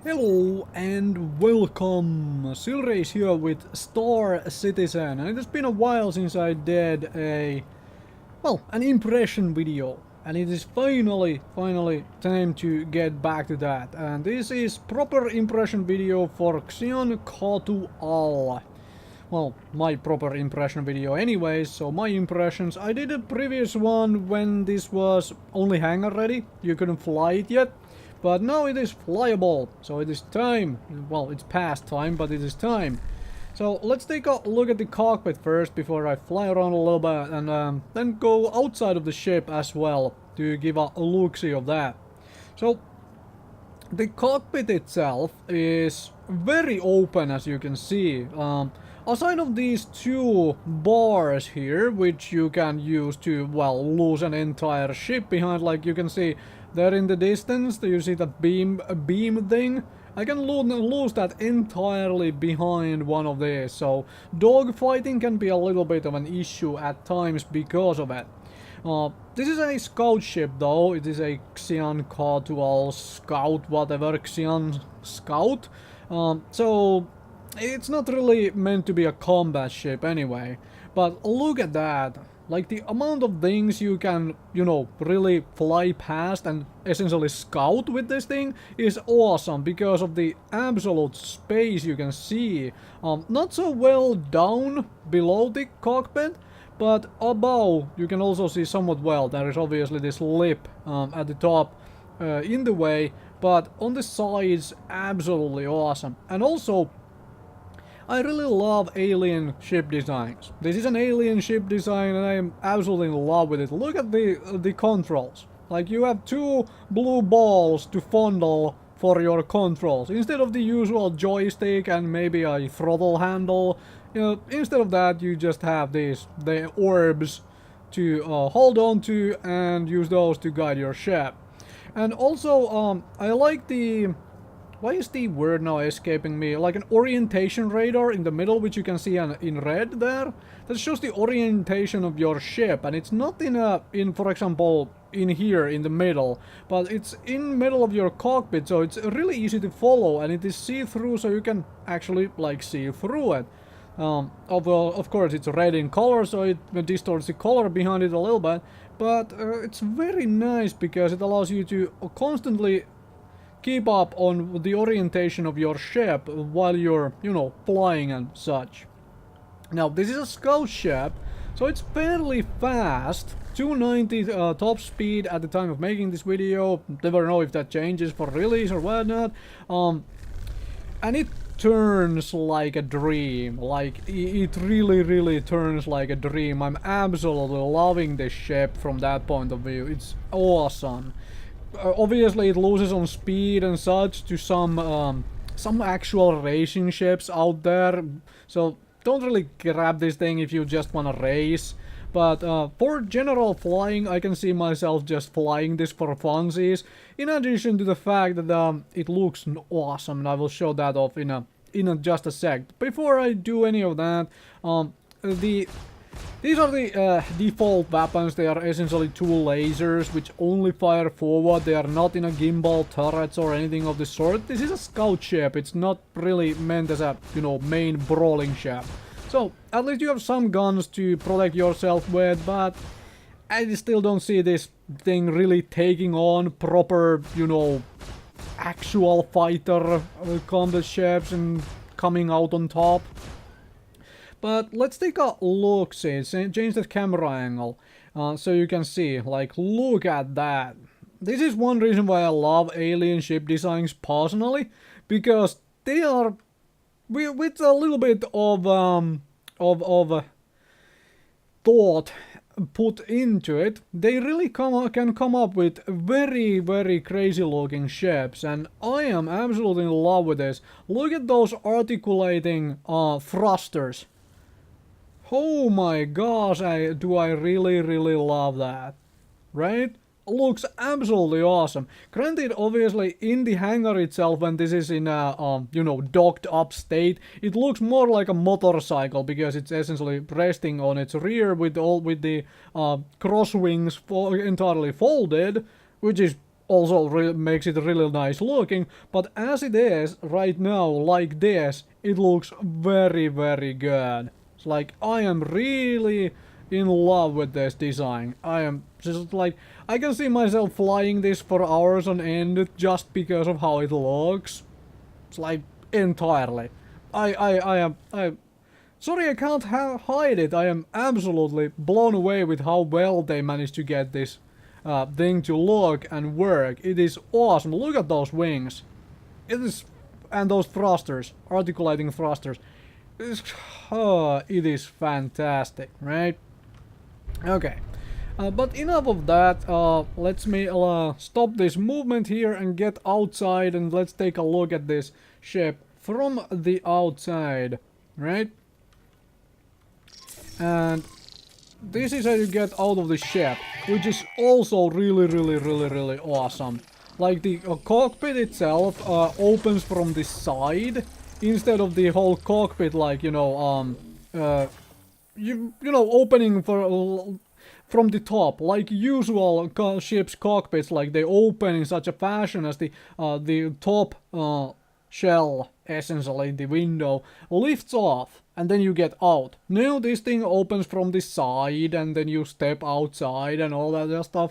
Hello and welcome! Silrace here with Star Citizen, and it has been a while since I did an impression video, and it is finally time to get back to that. And this is proper impression video for Xi'an Khartu-al. Well, my proper impression video anyways, so my impressions. I did a previous one when this was only hangar ready, you couldn't fly it yet. But now it is flyable, so it is time. Well, it's past time, but it is time. So let's take a look at the cockpit first before I fly around a little bit, and then go outside of the ship as well to give a look-see of that. So the cockpit itself is very open, as you can see. Aside of these two bars here, which you can use to, well, lose an entire ship behind, like you can see there in the distance. Do you see that beam thing? I can lose that entirely behind one of these, so dogfighting can be a little bit of an issue at times because of it. This is a scout ship though, it is a Xi'an Khartu-al scout, whatever, Xi'an scout. So it's not really meant to be a combat ship anyway, but look at that. Like the amount of things you can, you know, really fly past and essentially scout with this thing is awesome because of the absolute space you can see. Not so well down below the cockpit, but above you can also see somewhat well. There is obviously this lip at the top in the way, but on the sides, absolutely awesome. And also, I really love alien ship designs. This is an alien ship design and I am absolutely in love with it. Look at the controls. Like, you have two blue balls to fondle for your controls. Instead of the usual joystick and maybe a throttle handle, you know, instead of that you just have the orbs to hold on to and use those to guide your ship. And also, I like the... Why is the word now escaping me? Like an orientation radar in the middle, which you can see in red there. That shows the orientation of your ship, and it's not in for example, in here in the middle, but it's in middle of your cockpit, so it's really easy to follow, and it is see-through, so you can actually like see through it. Of course, it's red in color, so it distorts the color behind it a little bit, but it's very nice because it allows you to constantly keep up on the orientation of your ship while you're, you know, flying and such. Now, this is a scout ship, so it's fairly fast. 290 top speed at the time of making this video. Never know if that changes for release or whatnot. And it turns like a dream. Like, it really turns like a dream. I'm absolutely loving this ship from that point of view. It's awesome. Obviously it loses on speed and such to some actual racing ships out there, so don't really grab this thing if you just want to race. But for general flying, I can see myself just flying this for funsies, in addition to the fact that it looks awesome, and I will show that off in just a sec. Before I do any of that, these are the default weapons. They are essentially two lasers which only fire forward. They are not in a gimbal turrets or anything of the sort. This is a scout ship. It's not really meant as a, you know, main brawling ship. So at least you have some guns to protect yourself with, but I still don't see this thing really taking on proper, you know, actual fighter combat ships and coming out on top. But let's take a look, see, change the camera angle, so you can see, like, look at that. This is one reason why I love alien ship designs personally, because they are, with a little bit of thought put into it, they really can come up with very crazy looking ships, and I am absolutely in love with this. Look at those articulating thrusters. Oh my gosh, do I really love that, right? Looks absolutely awesome. Granted, obviously, in the hangar itself, when this is in a, you know, docked up state, it looks more like a motorcycle because it's essentially resting on its rear with the cross wings entirely folded, which is also makes it really nice looking, but as it is right now, like this, it looks very, very good. It's like, I am really in love with this design. I am just like, I can see myself flying this for hours on end just because of how it looks. It's like, entirely. Sorry, I can't hide it. I am absolutely blown away with how well they managed to get this thing to look and work. It is awesome. Look at those wings. It is, and those thrusters, articulating thrusters. It is fantastic, right? Okay. But enough of that. Let's stop this movement here and get outside, and let's take a look at this ship from the outside, right? And this is how you get out of the ship, which is also really awesome. Like the cockpit itself opens from the side instead of the whole cockpit, like, you know, opening from the top, like usual ship's cockpits, like they open in such a fashion as the top shell, essentially the window, lifts off and then you get out. Now this thing opens from the side and then you step outside and all that other stuff.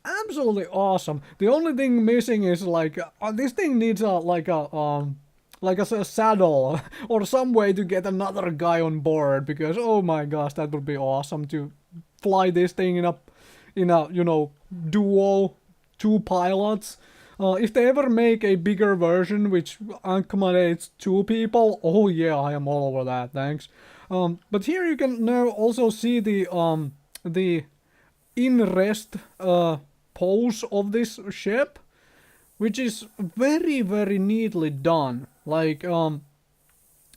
Absolutely awesome. The only thing missing is like this thing needs a saddle or some way to get another guy on board, because oh my gosh, that would be awesome to fly this thing in a you know, duo, two pilots. If they ever make a bigger version which accommodates two people, oh yeah, I am all over that, thanks. But here you can now also see the in-rest pose of this ship, which is very neatly done. Like,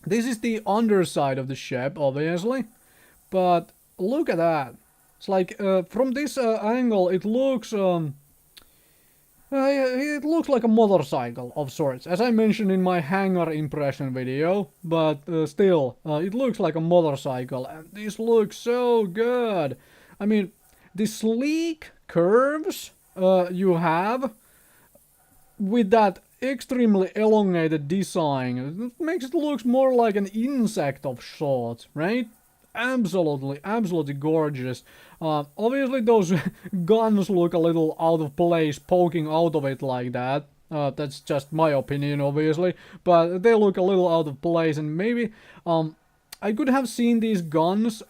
this is the underside of the ship, obviously, but look at that. It's like, from this angle, it looks like a motorcycle of sorts, as I mentioned in my hangar impression video, but still, it looks like a motorcycle, and this looks so good. I mean, the sleek curves you have with that extremely elongated design, it makes it look more like an insect of sorts, right? Absolutely gorgeous. Obviously those guns look a little out of place poking out of it like that. That's just my opinion, obviously, but they look a little out of place, and maybe I could have seen these guns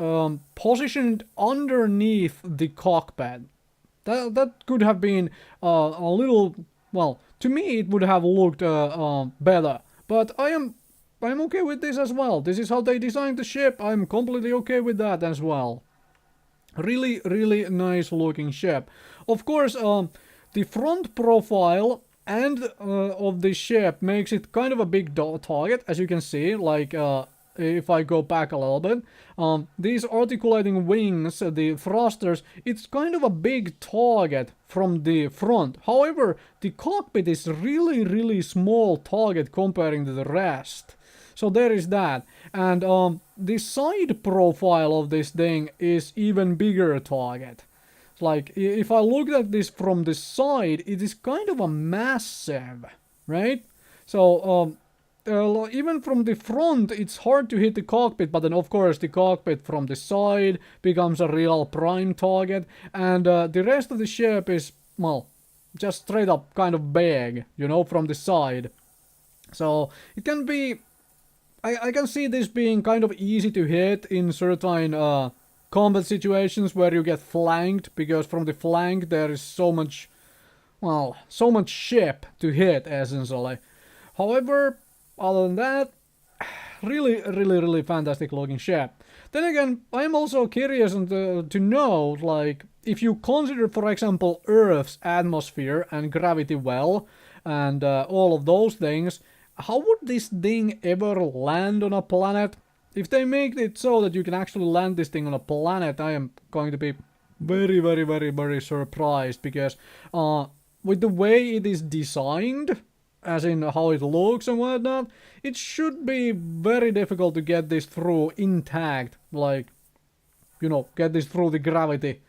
positioned underneath the cockpit. That could have been a little, well, to me it would have looked better, but I'm okay with this as well. This is how they designed the ship. I'm completely okay with that as well. Really nice looking ship. Of course, the front profile and of the ship makes it kind of a big target, as you can see. Like, if I go back a little bit, these articulating wings, the thrusters, it's kind of a big target from the front. However, the cockpit is really small target comparing to the rest. So there is that. And the side profile of this thing is even bigger target. Like, if I look at this from the side, it is kind of a massive, right? So even from the front, it's hard to hit the cockpit, but then of course the cockpit from the side becomes a real prime target, and the rest of the ship is, well, just straight up kind of big, you know, from the side. So it can be, I can see this being kind of easy to hit in certain combat situations where you get flanked, because from the flank there is so much, well, so much ship to hit, essentially. However, other than that, really fantastic looking ship. Then again, I'm also curious to know, like, if you consider, for example, Earth's atmosphere and gravity well, and all of those things, how would this thing ever land on a planet? If they make it so that you can actually land this thing on a planet, I am going to be very surprised, because with the way it is designed, as in how it looks and whatnot, it should be very difficult to get this through intact, like, you know, get this through the gravity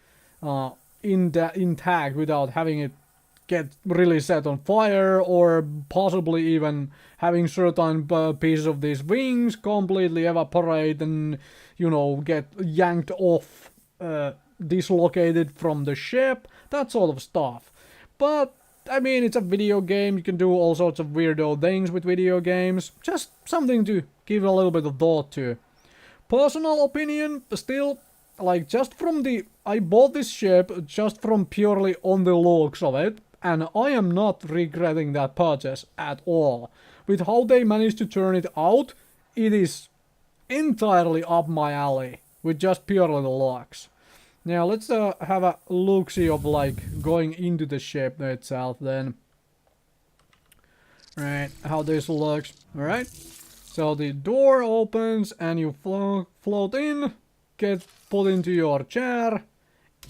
intact without having it get really set on fire, or possibly even having certain pieces of these wings completely evaporate and, you know, get yanked off, dislocated from the ship, that sort of stuff. But I mean, it's a video game, you can do all sorts of weirdo things with video games, just something to give a little bit of thought to. Personal opinion, still, like, just from the... I bought this ship just from purely on the looks of it, and I am not regretting that purchase at all. With how they managed to turn it out, it is entirely up my alley, with just purely the looks. Now let's have a look-see of like going into the ship itself then. Right, how this looks. Alright, so the door opens and you float in, get put into your chair,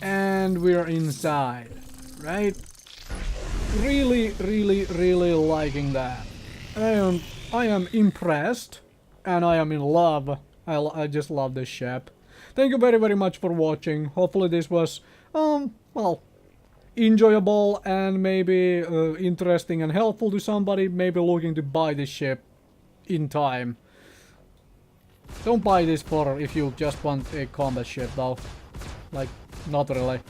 and we're inside. Right? Really liking that. I am impressed, and I am in love. I just love this ship. Thank you very much for watching. Hopefully this was, well, enjoyable and maybe interesting and helpful to somebody maybe looking to buy this ship in time. Don't buy this for if you just want a combat ship though. Like, not really.